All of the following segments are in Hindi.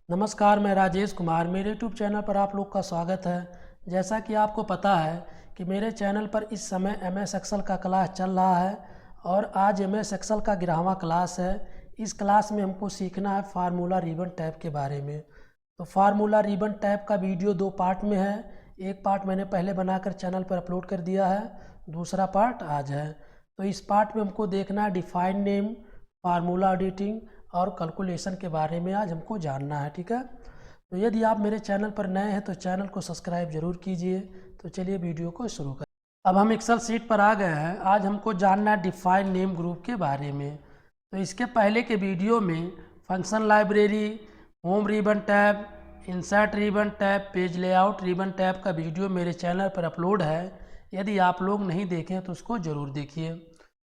नमस्कार, मैं राजेश कुमार। मेरे यूट्यूब चैनल पर आप लोग का स्वागत है। जैसा कि आपको पता है कि मेरे चैनल पर इस समय एमएस एक्सेल का क्लास चल रहा है और आज एमएस एक्सेल का 11वां क्लास है। इस क्लास में हमको सीखना है फार्मूला रिबन टैब के बारे में। तो फार्मूला रिबन टैब का वीडियो 2 पार्ट में है। एक पार्ट मैंने पहले बनाकर चैनल पर अपलोड कर दिया है, दूसरा पार्ट आज है। तो इस पार्ट में हमको देखना है डिफाइन नेम, फार्मूला एडिटिंग और कैलकुलेशन के बारे में आज हमको जानना है। ठीक है, तो यदि आप मेरे चैनल पर नए हैं तो चैनल को सब्सक्राइब जरूर कीजिए। तो चलिए वीडियो को शुरू करें। अब हम एक्सेल सीट पर आ गए हैं। आज हमको जानना है डिफाइन नेम ग्रुप के बारे में। तो इसके पहले के वीडियो में function library, home ribbon tab, insert ribbon tab, page layout ribbon tab का वीडियो मेरे चैनल पर अपलोड है। यदि आप लोग नहीं देखें तो उसको ज़रूर देखिए।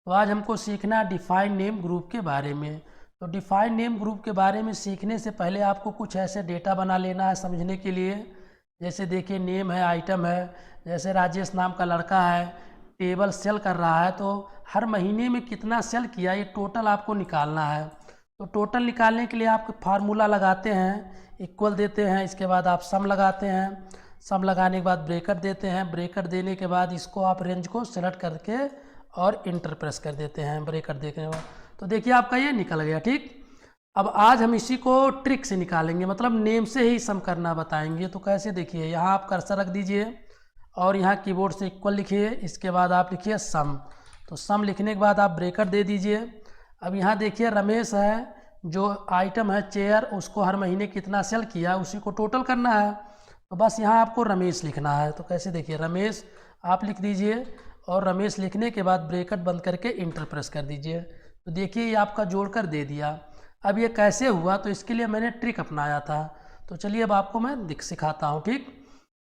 तो आज हमको सीखना है डिफाइन नेम ग्रुप के बारे में। तो डिफाइन नेम ग्रुप के बारे में सीखने से पहले आपको कुछ ऐसे डेटा बना लेना है समझने के लिए। जैसे देखिए, नेम है, आइटम है। जैसे राजेश नाम का लड़का है, टेबल सेल कर रहा है, तो हर महीने में कितना सेल किया ये टोटल आपको निकालना है। तो टोटल निकालने के लिए आप फार्मूला लगाते हैं, इक्वल देते हैं, इसके बाद आप सम लगाते हैं। सम लगाने के बाद ब्रेकेट देते हैं। ब्रेकेट देने के बाद इसको आप रेंज को सेलेक्ट करके और इंटर प्रेस कर देते हैं ब्रेकेट देखने के बाद। तो देखिए आपका ये निकल गया। ठीक, अब आज हम इसी को ट्रिक से निकालेंगे, मतलब नेम से ही सम करना बताएंगे। तो कैसे, देखिए यहाँ आप कर्सर रख दीजिए और यहाँ कीबोर्ड से इक्वल लिखिए, इसके बाद आप लिखिए सम। तो सम लिखने के बाद आप ब्रेकेट दे दीजिए। अब यहाँ देखिए रमेश है, जो आइटम है चेयर, उसको हर महीने कितना सेल किया उसी को टोटल करना है। तो बस यहाँ आपको रमेश लिखना है। तो कैसे, देखिए रमेश आप लिख दीजिए और रमेश लिखने के बाद ब्रेकेट बंद करके इंटर प्रेस कर दीजिए। तो देखिए ये आपका जोड़कर दे दिया। अब ये कैसे हुआ, तो इसके लिए मैंने ट्रिक अपनाया था। तो चलिए अब आपको मैं सिखाता हूँ। ठीक,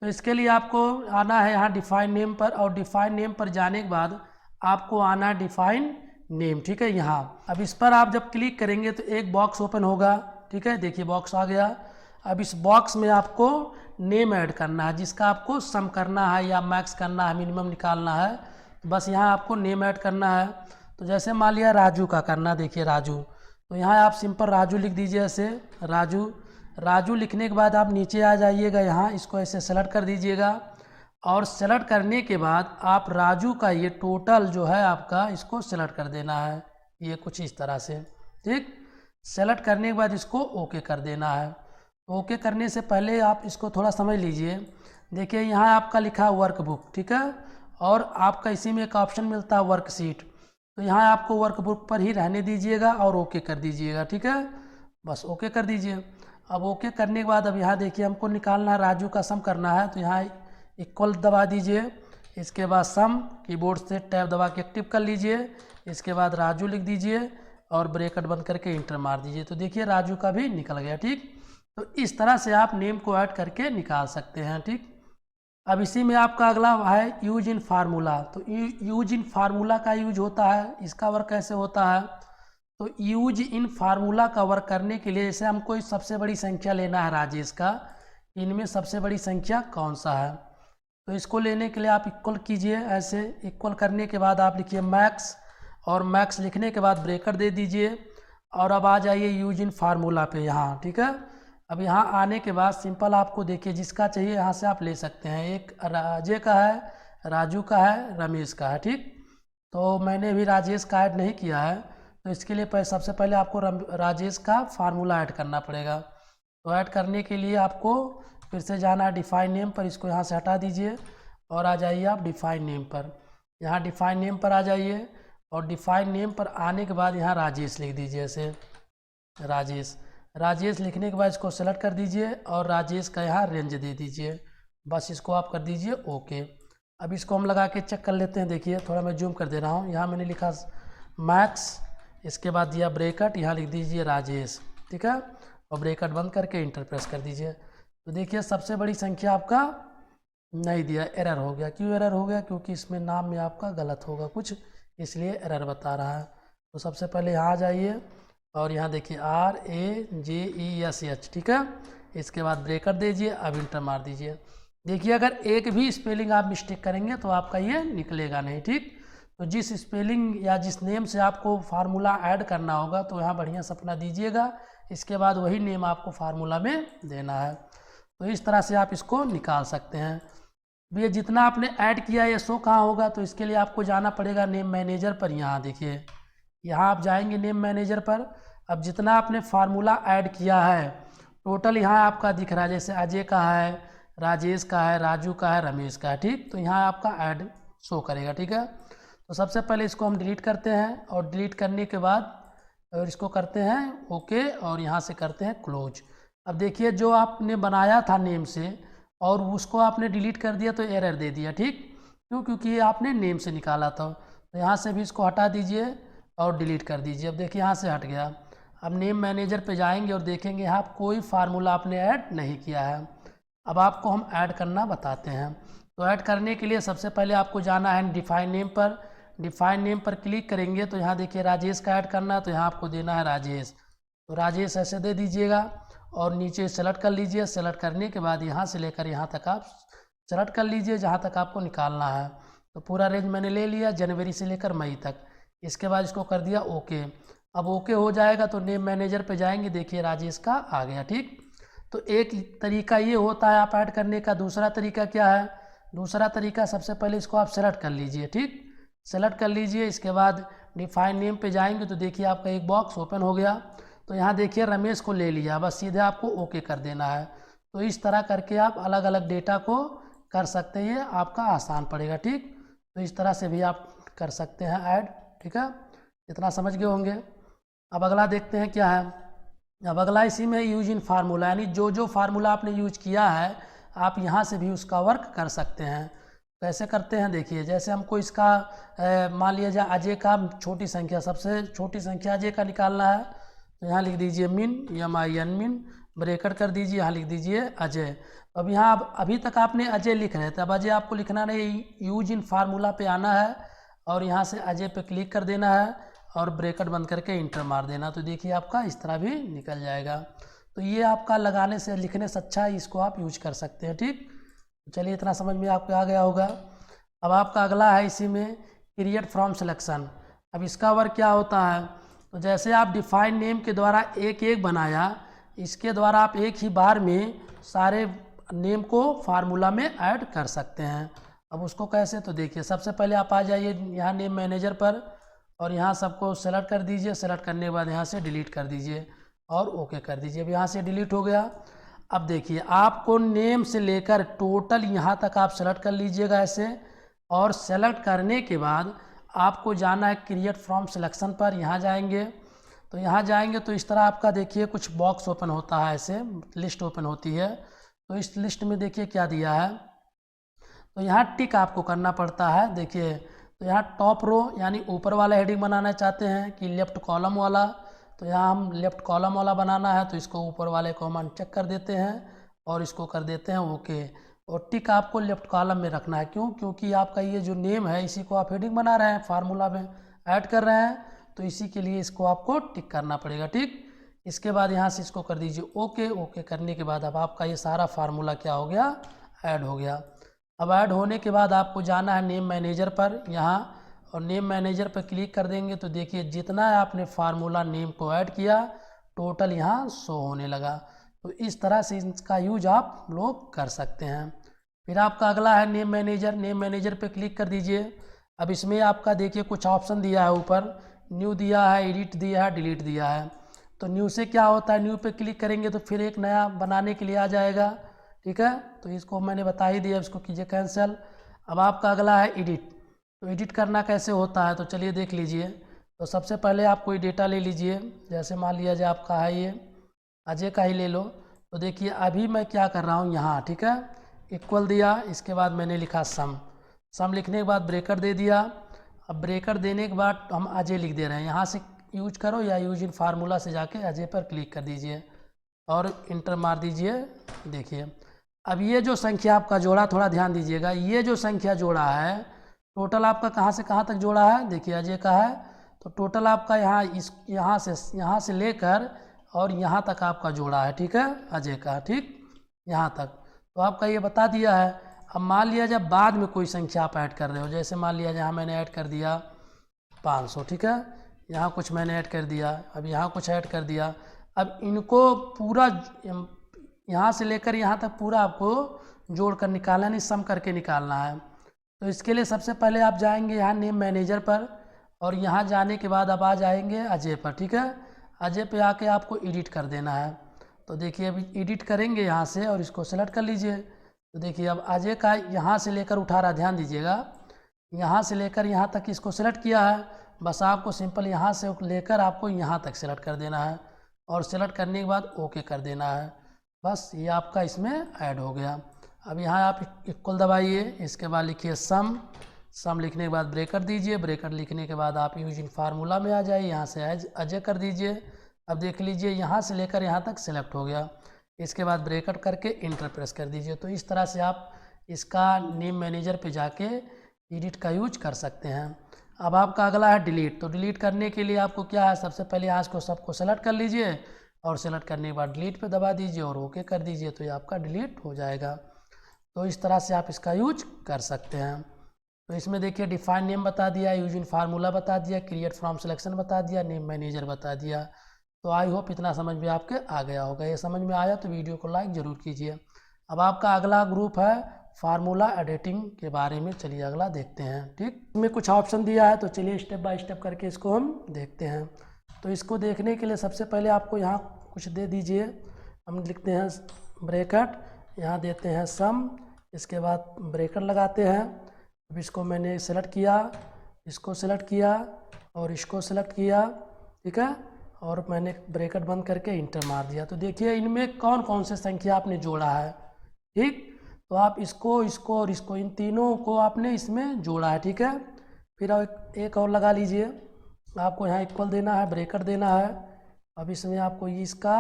तो इसके लिए आपको आना है यहाँ डिफाइन नेम पर, और डिफाइन नेम पर जाने के बाद आपको आना है डिफाइन नेम। ठीक है, यहाँ अब इस पर आप जब क्लिक करेंगे तो एक बॉक्स ओपन होगा। ठीक है, देखिए बॉक्स आ गया। अब इस बॉक्स में आपको नेम ऐड करना है, जिसका आपको सम करना है या मैक्स करना है, मिनिमम निकालना है। तो बस यहाँ आपको नेम ऐड करना है। तो जैसे मान लिया राजू का करना, देखिए राजू, तो यहाँ आप सिंपल राजू लिख दीजिए ऐसे, राजू। राजू लिखने के बाद आप नीचे आ जाइएगा, यहाँ इसको ऐसे सेलेक्ट कर दीजिएगा और सेलेक्ट करने के बाद आप राजू का ये टोटल जो है आपका, इसको सेलेक्ट कर देना है, ये कुछ इस तरह से। ठीक, सेलेक्ट करने के बाद इसको ओके कर देना है। ओके करने से पहले आप इसको थोड़ा समझ लीजिए। देखिए यहाँ आपका लिखा वर्कबुक, ठीक है, और आपका इसी में एक ऑप्शन मिलता है वर्कशीट। तो यहाँ आपको वर्कबुक पर ही रहने दीजिएगा और ओके कर दीजिएगा। ठीक है, बस ओके कर दीजिए। अब ओके करने के बाद अब यहाँ देखिए हमको निकालना है, राजू का सम करना है। तो यहाँ इक्वल दबा दीजिए, इसके बाद सम, कीबोर्ड से टैब दबा के एक्टिव कर लीजिए। इसके बाद राजू लिख दीजिए और ब्रेकेट बंद करके इंटर मार दीजिए। तो देखिए राजू का भी निकल गया। ठीक, तो इस तरह से आप नेम को ऐड करके निकाल सकते हैं। ठीक, अब इसी में आपका अगला है यूज इन फार्मूला। तो यूज इन फार्मूला का यूज होता है, इसका वर्क कैसे होता है। तो यूज इन फार्मूला का वर्क करने के लिए जैसे हमको सबसे बड़ी संख्या लेना है राजेश का, इनमें सबसे बड़ी संख्या कौन सा है। तो इसको लेने के लिए आप इक्वल कीजिए, ऐसे इक्वल करने के बाद आप लिखिए मैक्स, और मैक्स लिखने के बाद ब्रेकेट दे दीजिए और अब आ जाइए यूज इन फार्मूला पे यहाँ। ठीक है, अब यहाँ आने के बाद सिंपल आपको देखिए जिसका चाहिए यहाँ से आप ले सकते हैं। एक राजे का है, राजू का है, रमेश का है। ठीक, तो मैंने भी राजेश का ऐड नहीं किया है, तो इसके लिए सबसे पहले आपको राजेश का फार्मूला ऐड करना पड़ेगा। तो ऐड करने के लिए आपको फिर से जाना है डिफाइन नेम पर, इसको यहाँ से हटा दीजिए और आ जाइए आप डिफाइन नेम पर। यहाँ डिफाइन नेम पर आ जाइए और डिफाइन नेम पर आने के बाद यहाँ राजेश लिख दीजिए ऐसे, राजेश। राजेश लिखने के बाद इसको सेलेक्ट कर दीजिए और राजेश का यहाँ रेंज दे दीजिए। बस इसको आप कर दीजिए ओके। अब इसको हम लगा के चेक कर लेते हैं। देखिए थोड़ा मैं जूम कर दे रहा हूँ। यहाँ मैंने लिखा मैक्स, इसके बाद दिया ब्रेकेट, यहाँ लिख दीजिए राजेश। ठीक है, और ब्रेकेट बंद करके इंटर प्रेस कर दीजिए। तो देखिए सबसे बड़ी संख्या आपका नहीं दिया, एरर हो गया। क्यों एरर हो गया, क्योंकि इसमें नाम में आपका गलत होगा कुछ, इसलिए एरर बता रहा है। तो सबसे पहले यहाँ आ जाइए और यहाँ देखिए RAJESH। ठीक है, इसके बाद ब्रेकेट दीजिए, अब इंटर मार दीजिए। देखिए अगर एक भी स्पेलिंग आप मिस्टेक करेंगे तो आपका ये निकलेगा नहीं। ठीक, तो जिस स्पेलिंग या जिस नेम से आपको फार्मूला ऐड करना होगा तो यहाँ बढ़िया से अपना दीजिएगा, इसके बाद वही नेम आपको फार्मूला में देना है। तो इस तरह से आप इसको निकाल सकते हैं। ये जितना आपने ऐड किया ये शो कहाँ होगा, तो इसके लिए आपको जाना पड़ेगा नेम मैनेजर पर। यहाँ देखिए, यहाँ आप जाएंगे नेम मैनेजर पर। अब जितना आपने फार्मूला ऐड किया है टोटल यहाँ आपका दिख रहा है, जैसे अजय का है, राजेश का है, राजू का है, रमेश का है, ठीक। तो यहाँ आपका ऐड शो करेगा, ठीक है। तो सबसे पहले इसको हम डिलीट करते हैं, और डिलीट करने के बाद और इसको करते हैं ओके, और यहाँ से करते हैं क्लोज। अब देखिए जो आपने बनाया था नेम से और उसको आपने डिलीट कर दिया तो एरर दे दिया, ठीक। क्यों? क्योंकि ये आपने नेम से निकाला था। तो यहाँ से भी इसको हटा दीजिए और डिलीट कर दीजिए। अब देखिए यहाँ से हट गया। अब नेम मैनेजर पे जाएंगे और देखेंगे यहाँ कोई फार्मूला आपने ऐड नहीं किया है। अब आपको हम ऐड करना बताते हैं। तो ऐड करने के लिए सबसे पहले आपको जाना है डिफाइन नेम पर। डिफाइन नेम पर क्लिक करेंगे तो यहाँ देखिए राजेश का ऐड करना है, तो यहाँ आपको देना है राजेश। तो राजेश ऐसे दे दीजिएगा और नीचे सेलेक्ट कर लीजिए। सेलेक्ट करने के बाद यहाँ से लेकर यहाँ तक आप सेलेक्ट कर लीजिए जहाँ तक आपको निकालना है। तो पूरा रेंज मैंने ले लिया जनवरी से लेकर मई तक। इसके बाद इसको कर दिया ओके। अब ओके हो जाएगा तो नेम मैनेजर पे जाएंगे, देखिए राजेश का आ गया, ठीक। तो एक तरीका ये होता है आप ऐड करने का। दूसरा तरीका क्या है? दूसरा तरीका सबसे पहले इसको आप सेलेक्ट कर लीजिए, ठीक। सेलेक्ट कर लीजिए, इसके बाद डिफाइन नेम पे जाएंगे तो देखिए आपका एक बॉक्स ओपन हो गया। तो यहाँ देखिए रमेश को ले लिया, बस सीधे आपको ओके कर देना है। तो इस तरह करके आप अलग अलग डेटा को कर सकते हैं, ये आपका आसान पड़ेगा, ठीक। तो इस तरह से भी आप कर सकते हैं ऐड, ठीक है। इतना समझ गए होंगे। अब अगला देखते हैं क्या है। अब अगला इसी में यूज इन फार्मूला, यानी जो जो फार्मूला आपने यूज किया है आप यहाँ से भी उसका वर्क कर सकते हैं। कैसे करते हैं देखिए, जैसे हमको इसका मान लिया जाए अजय का छोटी संख्या, सबसे छोटी संख्या अजय का निकालना है। तो यहाँ लिख दीजिए मिन, MIN मिन, ब्रैकेट कर दीजिए, यहाँ लिख दीजिए अजय। अब यहाँ अभी तक आपने अजय लिख रहे थे, अब अजय आपको लिखना नहीं, यूज इन फार्मूला पे आना है और यहाँ से अजय पे क्लिक कर देना है और ब्रैकेट बंद करके इंटर मार देना। तो देखिए आपका इस तरह भी निकल जाएगा। तो ये आपका लगाने से लिखने से अच्छा है, इसको आप यूज कर सकते हैं, ठीक। चलिए इतना समझ में आपको आ गया होगा। अब आपका अगला है इसी में क्रिएट फ्रॉम सिलेक्शन। अब इसका वर्क क्या होता है, तो जैसे आप डिफाइन नेम के द्वारा एक एक बनाया, इसके द्वारा आप एक ही बार में सारे नेम को फार्मूला में ऐड कर सकते हैं। अब उसको कैसे, तो देखिए सबसे पहले आप आ जाइए यहाँ नेम मैनेजर पर और यहाँ सबको सेलेक्ट कर दीजिए। सेलेक्ट करने के बाद यहाँ से डिलीट कर दीजिए और ओके कर दीजिए। अब यहाँ से डिलीट हो गया। अब देखिए आपको नेम से लेकर टोटल यहाँ तक आप सेलेक्ट कर लीजिएगा ऐसे, और सेलेक्ट करने के बाद आपको जाना है क्रिएट फ्रॉम सिलेक्शन पर। यहाँ जाएंगे तो यहाँ जाएंगे तो इस तरह आपका देखिए कुछ बॉक्स ओपन होता है, ऐसे लिस्ट ओपन होती है। तो इस लिस्ट में देखिए क्या दिया है, तो यहाँ टिक आपको करना पड़ता है। देखिए तो यहाँ टॉप रो यानी ऊपर वाला हेडिंग बनाना चाहते हैं कि लेफ्ट कॉलम वाला, तो यहाँ हम लेफ्ट कॉलम वाला बनाना है, तो इसको ऊपर वाले को हम अनचेक कर देते हैं और इसको कर देते हैं ओके। और टिक आपको लेफ्ट कॉलम में रखना है, क्यों? क्योंकि आपका ये जो नेम है इसी को आप हेडिंग बना रहे हैं, फार्मूला में ऐड कर रहे हैं, तो इसी के लिए इसको आपको टिक करना पड़ेगा, ठीक। इसके बाद यहाँ से इसको कर दीजिए ओके। ओके करने के बाद अब आपका ये सारा फार्मूला क्या हो गया, ऐड हो गया। अब ऐड होने के बाद आपको जाना है नेम मैनेजर पर यहाँ, और नेम मैनेजर पर क्लिक कर देंगे तो देखिए जितना आपने फार्मूला नेम को ऐड किया टोटल यहाँ शो होने लगा। तो इस तरह से इसका यूज आप लोग कर सकते हैं। फिर आपका अगला है नेम मैनेजर। नेम मैनेजर पे क्लिक कर दीजिए। अब इसमें आपका देखिए कुछ ऑप्शन दिया है, ऊपर न्यू दिया है, एडिट दिया है, डिलीट दिया है। तो न्यू से क्या होता है, न्यू पे क्लिक करेंगे तो फिर एक नया बनाने के लिए आ जाएगा, ठीक है। तो इसको मैंने बता ही दिया, इसको कीजिए कैंसिल। अब आपका अगला है एडिट। तो एडिट करना कैसे होता है तो चलिए देख लीजिए। तो सबसे पहले आप कोई डेटा ले लीजिए, जैसे मान लिया जाए आपका है ये अजय का ही ले लो। तो देखिए अभी मैं क्या कर रहा हूँ यहाँ, ठीक है, इक्वल दिया, इसके बाद मैंने लिखा सम लिखने के बाद ब्रेकर दे दिया। अब ब्रेकर देने के बाद हम अजय लिख दे रहे हैं, यहाँ से यूज करो या यूज इन फार्मूला से जाके अजय पर क्लिक कर दीजिए और इंटर मार दीजिए। देखिए अब ये जो संख्या आपका जोड़ा, थोड़ा ध्यान दीजिएगा, ये जो संख्या जोड़ा है टोटल आपका कहाँ से कहाँ तक जोड़ा है, देखिए अजय का है, तो टोटल आपका यहाँ से लेकर और यहाँ तक आपका जोड़ा है, ठीक है, अजय का, ठीक, यहाँ तक। तो आपका ये बता दिया है। अब मान लिया जब बाद में कोई संख्या आप ऐड कर रहे हो, जैसे मान लिया यहाँ मैंने ऐड कर दिया 500, ठीक है, यहाँ कुछ मैंने ऐड कर दिया, अब यहाँ कुछ ऐड कर दिया। अब इनको पूरा यहाँ से लेकर यहाँ तक पूरा आपको जोड़ कर निकालना, नहीं सम करके निकालना है। तो इसके लिए सबसे पहले आप जाएंगे यहाँ नेम मैनेजर पर, और यहाँ जाने के बाद आप आ जाएंगे अजय पर। ठीक है, अजय पे आके आपको एडिट कर देना है। तो देखिए अभी एडिट करेंगे यहाँ से और इसको सेलेक्ट कर लीजिए। तो देखिए अब अजय का यहाँ से लेकर उठा रहा, ध्यान दीजिएगा, यहाँ से लेकर यहाँ तक इसको सेलेक्ट किया है। बस आपको सिंपल यहाँ से लेकर आपको यहाँ तक सेलेक्ट कर देना है, और सेलेक्ट करने के बाद ओके कर देना है। बस ये आपका इसमें ऐड हो गया। अब यहाँ आप इक्वल दबाइए, इसके बाद लिखिए सम। सम लिखने के बाद ब्रेकेट दीजिए, ब्रेकेट लिखने के बाद आप यूजिंग फार्मूला में आ जाइए, यहाँ से अजय कर दीजिए। अब देख लीजिए यहाँ से लेकर यहाँ तक सेलेक्ट हो गया। इसके बाद ब्रेकेट करके इंटर प्रेस कर दीजिए। तो इस तरह से आप इसका नेम मैनेजर पे जाके एडिट का यूज कर सकते हैं। अब आपका अगला है डिलीट। तो डिलीट करने के लिए आपको क्या है, सबसे पहले यहाँ को सबको सेलेक्ट कर लीजिए, और सेलेक्ट करने के बाद डिलीट पे दबा दीजिए और ओके कर दीजिए। तो ये आपका डिलीट हो जाएगा। तो इस तरह से आप इसका यूज कर सकते हैं। तो इसमें देखिए डिफाइन नेम बता दिया, यूजिंग फार्मूला बता दिया, क्रिएट फ्रॉम सिलेक्शन बता दिया, नेम मैनेजर बता दिया। तो आई होप इतना समझ में आपके आ गया होगा। ये समझ में आया तो वीडियो को लाइक ज़रूर कीजिए। अब आपका अगला ग्रुप है फार्मूला एडिटिंग के बारे में। चलिए अगला देखते हैं। ठीक, इसमें कुछ ऑप्शन दिया है, तो चलिए स्टेप बाय स्टेप करके इसको हम देखते हैं। तो इसको देखने के लिए सबसे पहले आपको यहाँ कुछ दे दीजिए। हम लिखते हैं ब्रेकेट, यहाँ देते हैं सम, इसके बाद ब्रेकेट लगाते हैं। अब इसको मैंने सेलेक्ट किया, इसको सेलेक्ट किया और इसको सेलेक्ट किया। ठीक है, और मैंने ब्रेकेट बंद करके इंटर मार दिया। तो देखिए इनमें कौन कौन से संख्या आपने जोड़ा है। ठीक, तो आप इसको, इसको और इसको, इन तीनों को आपने इसमें जोड़ा है। ठीक है, फिर एक और लगा लीजिए। आपको यहाँ इक्वल देना है, ब्रेकेट देना है। अब इसमें आपको इसका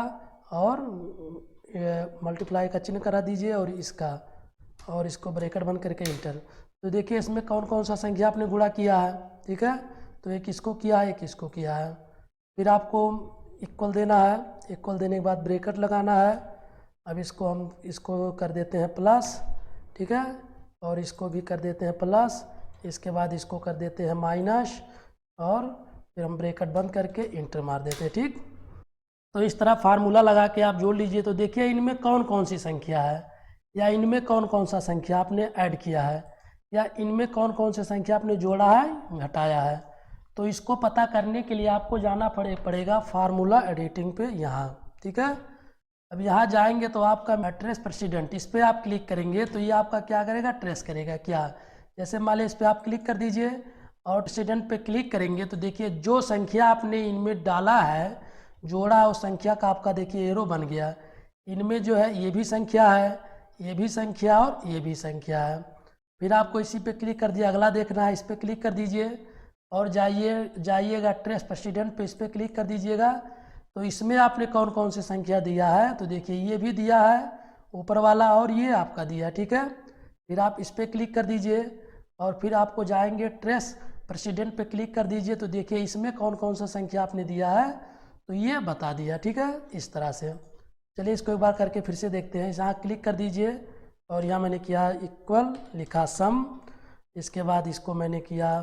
और मल्टीप्लाई का चिन्ह करा दीजिए, और इसका, और इसको ब्रेकेट बंद करके इंटर। तो देखिए इसमें कौन कौन सा संख्या आपने गुणा किया है। ठीक है, तो एक इसको किया है, एक इसको किया है। फिर आपको इक्वल देना है, इक्वल देने के बाद ब्रेकेट लगाना है। अब इसको हम इसको कर देते हैं प्लस। ठीक है, और इसको भी कर देते हैं प्लस। इसके बाद इसको कर देते हैं माइनस, और फिर हम ब्रेकेट बंद करके इंटर मार देते हैं। ठीक, तो इस तरह फार्मूला लगा के आप जोड़ लीजिए। तो देखिए इनमें कौन कौन सी संख्या है, या इनमें कौन कौन सा संख्या आपने ऐड किया है, या इनमें कौन कौन सी संख्या आपने जोड़ा है, घटाया है। तो इसको पता करने के लिए आपको जाना पड़ेगा फार्मूला एडिटिंग पे यहाँ। ठीक है, अब यहाँ जाएंगे तो आपका ट्रेस प्रेसिडेंट, इस पर आप क्लिक करेंगे तो ये आपका क्या करेगा, ट्रेस करेगा। क्या, जैसे मान लीजिए इस पर आप क्लिक कर दीजिए और प्रेसिडेंट पे क्लिक करेंगे तो देखिए जो संख्या आपने इनमें डाला है, जोड़ा, उस संख्या का आपका देखिए एरो बन गया। इनमें जो है ये भी संख्या है, ये भी संख्या और ये भी संख्या है। फिर आपको इसी पे क्लिक कर दिया, अगला देखना है, इस पर क्लिक कर दीजिए और जाइएगा ट्रेस प्रेसिडेंट पे, इस पर क्लिक कर दीजिएगा। तो इसमें आपने कौन कौन सी संख्या दिया है, तो देखिए ये भी दिया है ऊपर वाला, और ये आपका दिया। ठीक है, फिर आप इस पर क्लिक कर दीजिए और फिर आपको जाएंगे ट्रेस प्रेसिडेंट पे क्लिक कर दीजिए। तो देखिए इसमें कौन कौन सा संख्या आपने दिया है, तो ये बता दिया। ठीक है, इस तरह से। चलिए इसको एक बार करके फिर से देखते हैं। यहाँ क्लिक कर दीजिए और यहाँ मैंने किया इक्वल, लिखा सम, इसके बाद इसको मैंने किया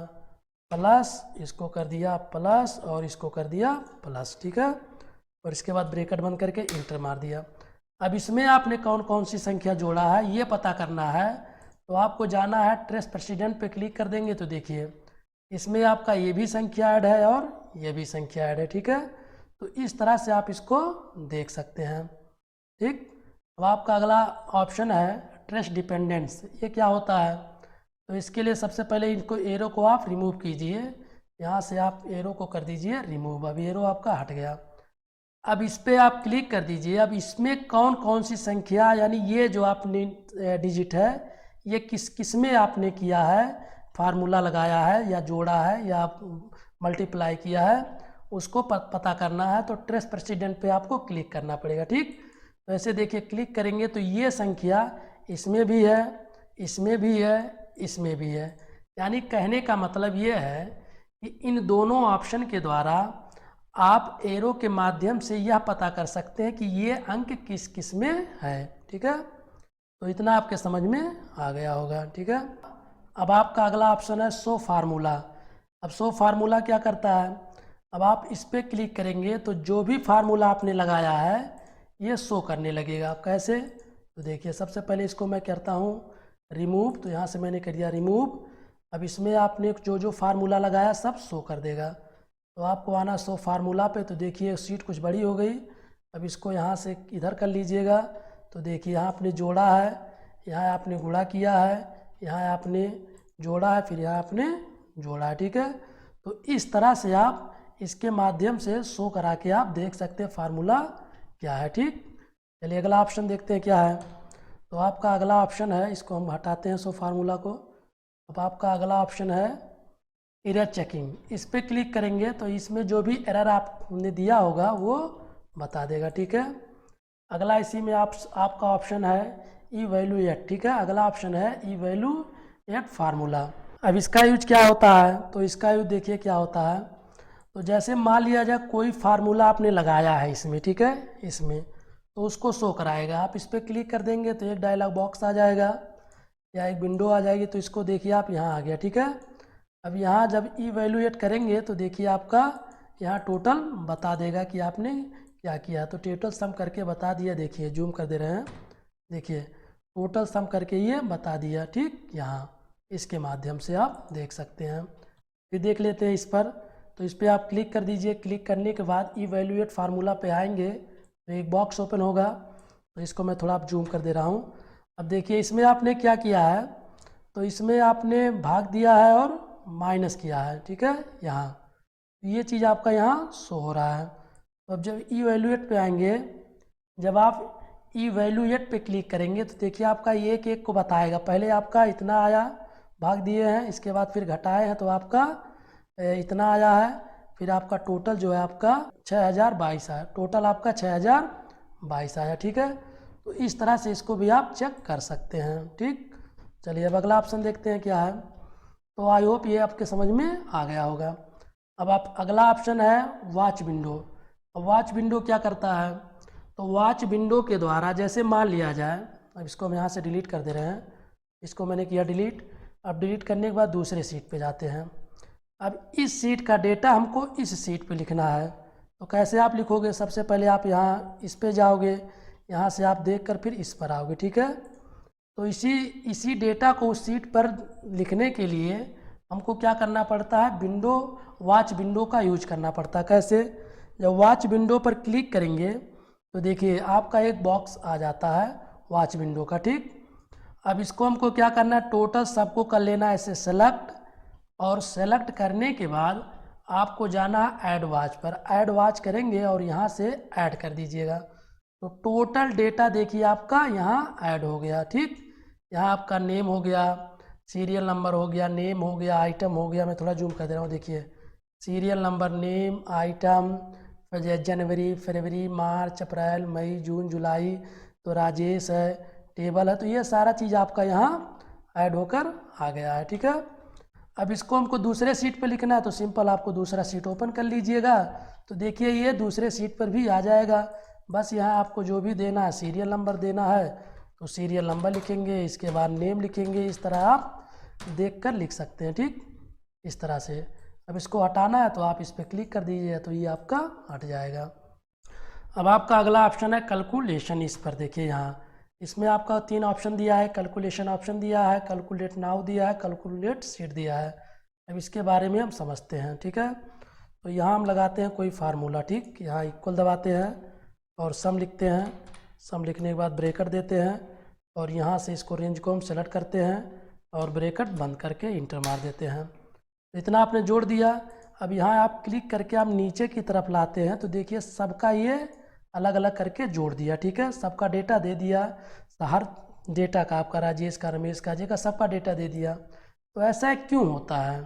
प्लस, इसको कर दिया प्लस और इसको कर दिया प्लस। ठीक है, और इसके बाद ब्रेकेट बंद करके इंटर मार दिया। अब इसमें आपने कौन कौन सी संख्या जोड़ा है ये पता करना है। तो आपको जाना है ट्रेस प्रेसिडेंट पे क्लिक कर देंगे तो देखिए इसमें आपका ये भी संख्या ऐड है और ये भी संख्या ऐड है। ठीक है, तो इस तरह से आप इसको देख सकते हैं। ठीक, अब आपका अगला ऑप्शन है ट्रेस डिपेंडेंस। ये क्या होता है, तो इसके लिए सबसे पहले इनको एरो को आप रिमूव कीजिए। यहाँ से आप एरो को कर दीजिए रिमूव। अब एरो आपका हट गया। अब इस पर आप क्लिक कर दीजिए। अब इसमें कौन कौन सी संख्या, यानी ये जो आपने डिजिट है ये किस में आपने किया है, फार्मूला लगाया है या जोड़ा है या मल्टीप्लाई किया है, उसको पता करना है। तो ट्रेस प्रेसिडेंट पे आपको क्लिक करना पड़ेगा। ठीक, तो ऐसे देखिए क्लिक करेंगे तो ये संख्या इसमें भी है, इसमें भी है, इसमें भी है। यानी कहने का मतलब ये है कि इन दोनों ऑप्शन के द्वारा आप एरो के माध्यम से यह पता कर सकते हैं कि ये अंक किस किस में है। ठीक है, तो इतना आपके समझ में आ गया होगा। ठीक है, अब आपका अगला ऑप्शन है शो फार्मूला। अब शो फार्मूला क्या करता है, अब आप इस पर क्लिक करेंगे तो जो भी फार्मूला आपने लगाया है ये शो करने लगेगा। कैसे? तो देखिए, सबसे पहले इसको मैं करता हूँ रिमूव, तो यहाँ से मैंने कर दिया रिमूव। अब इसमें आपने जो जो फार्मूला लगाया सब शो कर देगा। तो आपको आना शो फार्मूला पे, तो देखिए सीट कुछ बड़ी हो गई। अब इसको यहाँ से इधर कर लीजिएगा, तो देखिए यहाँ आपने जोड़ा है, यहाँ आपने गुणा किया है, यहाँ आपने जोड़ा है, फिर यहाँ आपने जोड़ा है। ठीक है, तो इस तरह से आप इसके माध्यम से शो करा के आप देख सकते हैं फार्मूला क्या है। ठीक, चलिए अगला ऑप्शन देखते हैं क्या है। तो आपका अगला ऑप्शन है, इसको हम हटाते हैं शो फार्मूला को। अब आपका अगला ऑप्शन है एरर चेकिंग। इस पर क्लिक करेंगे तो इसमें जो भी एरर आपने दिया होगा वो बता देगा। ठीक है, अगला इसी में आपका ऑप्शन है इवैल्यूएट। ठीक है, अगला ऑप्शन है इवैल्यूएट फार्मूला। अब इसका यूज क्या होता है? तो इसका यूज देखिए क्या होता है। तो जैसे मान लिया जाए कोई फार्मूला आपने लगाया है इसमें, ठीक है, इसमें तो उसको शो कराएगा। आप इस पर क्लिक कर देंगे तो एक डायलॉग बॉक्स आ जाएगा या एक विंडो आ जाएगी। तो इसको देखिए आप यहाँ आ गया। ठीक है, अब यहाँ जब इवैल्यूएट करेंगे तो देखिए आपका यहाँ टोटल बता देगा कि आपने क्या किया। तो टोटल सम करके बता दिया। देखिए जूम कर दे रहे हैं, देखिए टोटल सम करके ये बता दिया। ठीक, यहाँ इसके माध्यम से आप देख सकते हैं। फिर देख लेते हैं इस पर। तो इस पर आप क्लिक कर दीजिए। क्लिक करने के बाद इवैल्यूएट फार्मूला पे आएंगे तो एक बॉक्स ओपन होगा। तो इसको मैं थोड़ा जूम कर दे रहा हूँ। अब देखिए इसमें आपने क्या किया है, तो इसमें आपने भाग दिया है और माइनस किया है। ठीक है, यहाँ ये चीज़ आपका यहाँ शो हो रहा है। तो अब जब इवैल्यूएट पे आएंगे, जब आप इवैल्यूएट पे क्लिक करेंगे तो देखिए आपका एक एक को बताएगा। पहले आपका इतना आया, भाग दिए हैं, इसके बाद फिर घटाए हैं तो आपका इतना आया है। फिर आपका टोटल जो है आपका 6022 आया। टोटल आपका 6022 आया। ठीक है, तो इस तरह से इसको भी आप चेक कर सकते हैं। ठीक, चलिए अब अगला ऑप्शन देखते हैं क्या है। तो आई होप ये आपके समझ में आ गया होगा। अब आप अगला ऑप्शन है वॉच विंडो। अब वॉच विंडो क्या करता है? तो वॉच विंडो के द्वारा जैसे मान लिया जाए, अब इसको हम यहाँ से डिलीट कर दे रहे हैं। इसको मैंने किया डिलीट। अब डिलीट करने के बाद दूसरे सीट पे जाते हैं। अब इस सीट का डेटा हमको इस सीट पे लिखना है। तो कैसे आप लिखोगे? सबसे पहले आप यहाँ इस पे जाओगे, यहाँ से आप देखकर फिर इस पर आओगे। ठीक है, तो इसी डेटा को उस सीट पर लिखने के लिए हमको क्या करना पड़ता है? वॉच विंडो का यूज करना पड़ता है। कैसे? जब वॉच विंडो पर क्लिक करेंगे तो देखिए आपका एक बॉक्स आ जाता है वॉच विंडो का। ठीक, अब इसको हमको क्या करना है? टोटल सबको कर लेना है ऐसे सेलेक्ट, और सेलेक्ट करने के बाद आपको जाना है ऐड वॉच पर। ऐड वॉच करेंगे और यहाँ से ऐड कर दीजिएगा। तो टोटल डेटा देखिए आपका यहाँ ऐड हो गया। ठीक, यहाँ आपका नेम हो गया, सीरियल नंबर हो गया, नेम हो गया, आइटम हो गया। मैं थोड़ा जूम कर दे रहा हूँ। देखिए सीरियल नंबर, नेम, आइटम, जनवरी, फरवरी, मार्च, अप्रैल, मई, जून, जुलाई, तो राजेश है, टेबल है। तो ये सारा चीज़ आपका यहाँ ऐड होकर आ गया है। ठीक है, अब इसको हमको दूसरे सीट पर लिखना है तो सिंपल आपको दूसरा सीट ओपन कर लीजिएगा। तो देखिए ये दूसरे सीट पर भी आ जाएगा। बस यहाँ आपको जो भी देना है, सीरियल नंबर देना है तो सीरियल नंबर लिखेंगे, इसके बाद नेम लिखेंगे। इस तरह आप देखकर लिख सकते हैं। ठीक, इस तरह से। अब इसको हटाना है तो आप इस पर क्लिक कर दीजिए तो ये आपका हट जाएगा। अब आपका अगला ऑप्शन है कैलकुलेशन। इस पर देखिए यहाँ इसमें आपका 3 ऑप्शन दिया है। कैलकुलेशन ऑप्शन दिया है, कैलकुलेट नाउ दिया है, कैलकुलेट सीट दिया है। अब इसके बारे में हम समझते हैं। ठीक है, तो यहाँ हम लगाते हैं कोई फार्मूला। ठीक, यहाँ इक्वल दबाते हैं और सम लिखते हैं। सम लिखने के बाद ब्रेकेट देते हैं और यहाँ से इसको रेंज को हम सेलेक्ट करते हैं और ब्रेकेट बंद करके इंटर मार देते हैं। तो इतना आपने जोड़ दिया। अब यहाँ आप क्लिक करके आप नीचे की तरफ लाते हैं तो देखिए सबका ये अलग अलग करके जोड़ दिया। ठीक है, सबका डेटा दे दिया। हर डेटा का आपका राजेश का, रमेश का, अजय का, सबका डेटा दे दिया। तो ऐसा क्यों होता है?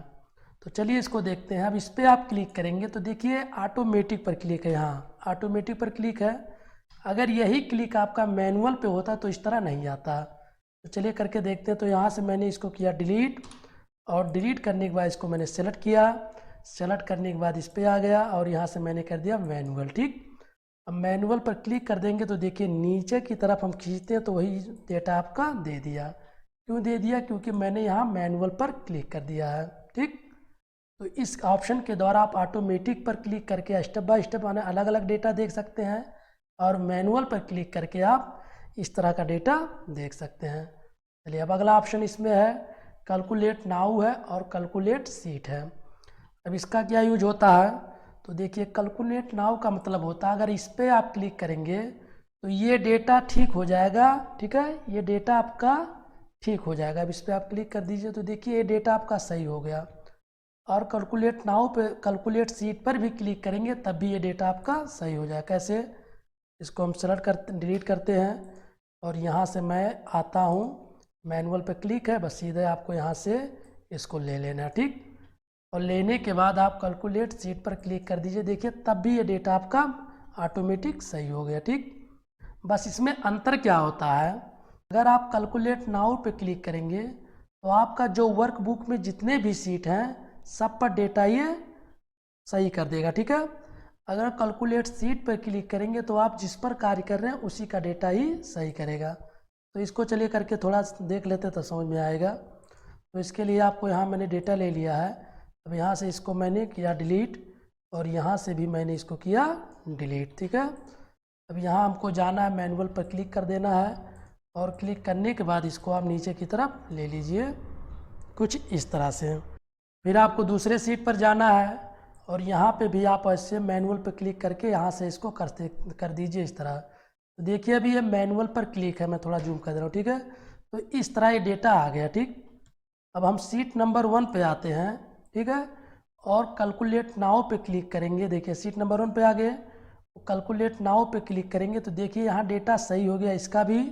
तो चलिए इसको देखते हैं। अब इस पर आप क्लिक करेंगे तो देखिए ऑटोमेटिक पर क्लिक है। यहाँ ऑटोमेटिक पर क्लिक है। अगर यही क्लिक आपका मैनुअल पे होता तो इस तरह नहीं आता। तो चलिए करके देखते हैं। तो यहाँ से मैंने इसको किया डिलीट, और डिलीट करने के बाद इसको मैंने सेलेक्ट किया। सेलेक्ट करने के बाद इस पर आ गया और यहाँ से मैंने कर दिया मैनुअल। ठीक, अब मैनुअल पर क्लिक कर देंगे तो देखिए नीचे की तरफ हम खींचते हैं तो वही डेटा आपका दे दिया। क्यों दे दिया? क्योंकि मैंने यहाँ मैनुअल पर क्लिक कर दिया है। ठीक, तो इस ऑप्शन के द्वारा आप ऑटोमेटिक पर क्लिक करके स्टेप बाय स्टेप माने अलग अलग डेटा देख सकते हैं, और मैनुअल पर क्लिक करके आप इस तरह का डेटा देख सकते हैं। चलिए अब अगला ऑप्शन इसमें है कैलकुलेट नाउ है और कैलकुलेट सीट है। अब इसका क्या यूज होता है, तो देखिए कैलकुलेट नाउ का मतलब होता है अगर इस पर आप क्लिक करेंगे तो ये डेटा ठीक हो जाएगा, ठीक है, ये डेटा आपका ठीक हो जाएगा। अब इस पर आप क्लिक कर दीजिए तो देखिए ये डेटा आपका सही हो गया। और कैलकुलेट नाउ पे कैलकुलेट सीट पर भी क्लिक करेंगे तब भी ये डेटा आपका सही हो जाएगा। कैसे, इसको हम सेलेक्ट करते डिलीट करते हैं और यहाँ से मैं आता हूँ, मैनुअल पे क्लिक है, बस सीधे आपको यहाँ से इसको ले लेना है, ठीक। और लेने के बाद आप कैलकुलेट सीट पर क्लिक कर दीजिए, देखिए तब भी ये डेटा आपका ऑटोमेटिक सही हो गया, ठीक। बस इसमें अंतर क्या होता है, अगर आप कैलकुलेट नाउ पे क्लिक करेंगे तो आपका जो वर्कबुक में जितने भी सीट हैं सब पर डेटा ये सही कर देगा, ठीक है। अगर कैलकुलेट सीट पर क्लिक करेंगे तो आप जिस पर कार्य कर रहे हैं उसी का डेटा ही सही करेगा। तो इसको चलिए करके थोड़ा देख लेते तो समझ में आएगा। तो इसके लिए आपको यहाँ मैंने डेटा ले लिया है, अब यहाँ से इसको मैंने किया डिलीट और यहाँ से भी मैंने इसको किया डिलीट, ठीक है। अब यहाँ हमको जाना है, मैनुअल पर क्लिक कर देना है और क्लिक करने के बाद इसको आप नीचे की तरफ ले लीजिए कुछ इस तरह से। फिर आपको दूसरे सीट पर जाना है और यहाँ पे भी आप ऐसे मैनुअल पर क्लिक करके यहाँ से इसको कर दीजिए इस तरह। तो देखिए अभी ये मैनुअल पर क्लिक है, मैं थोड़ा जूम कर दे रहा हूँ, ठीक है। तो इस तरह ये डेटा आ गया, ठीक। अब हम सीट नंबर 1 पे आते हैं, ठीक है, और कैलकुलेट नाउ पे क्लिक करेंगे। देखिए सीट नंबर 1 पे आ गए, कैलकुलेट नाउ पे क्लिक करेंगे तो देखिए यहाँ डेटा सही हो गया इसका भी।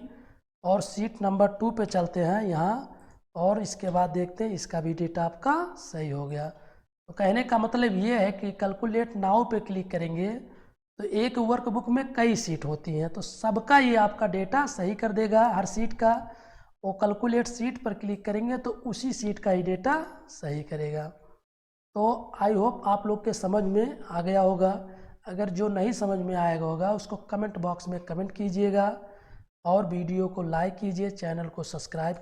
और सीट नंबर 2 पे चलते हैं यहाँ और इसके बाद देखते हैं इसका भी डेटा आपका सही हो गया। तो कहने का मतलब ये है कि कैलकुलेट नाउ पे क्लिक करेंगे तो एक वर्कबुक में कई सीट होती हैं तो सबका ये आपका डेटा सही कर देगा हर सीट का। वो कैलकुलेट सीट पर क्लिक करेंगे तो उसी सीट का ही डेटा सही करेगा। तो आई होप आप लोग के समझ में आ गया होगा। अगर जो नहीं समझ में आएगा होगा उसको कमेंट बॉक्स में कमेंट कीजिएगा और वीडियो को लाइक कीजिए, चैनल को सब्सक्राइब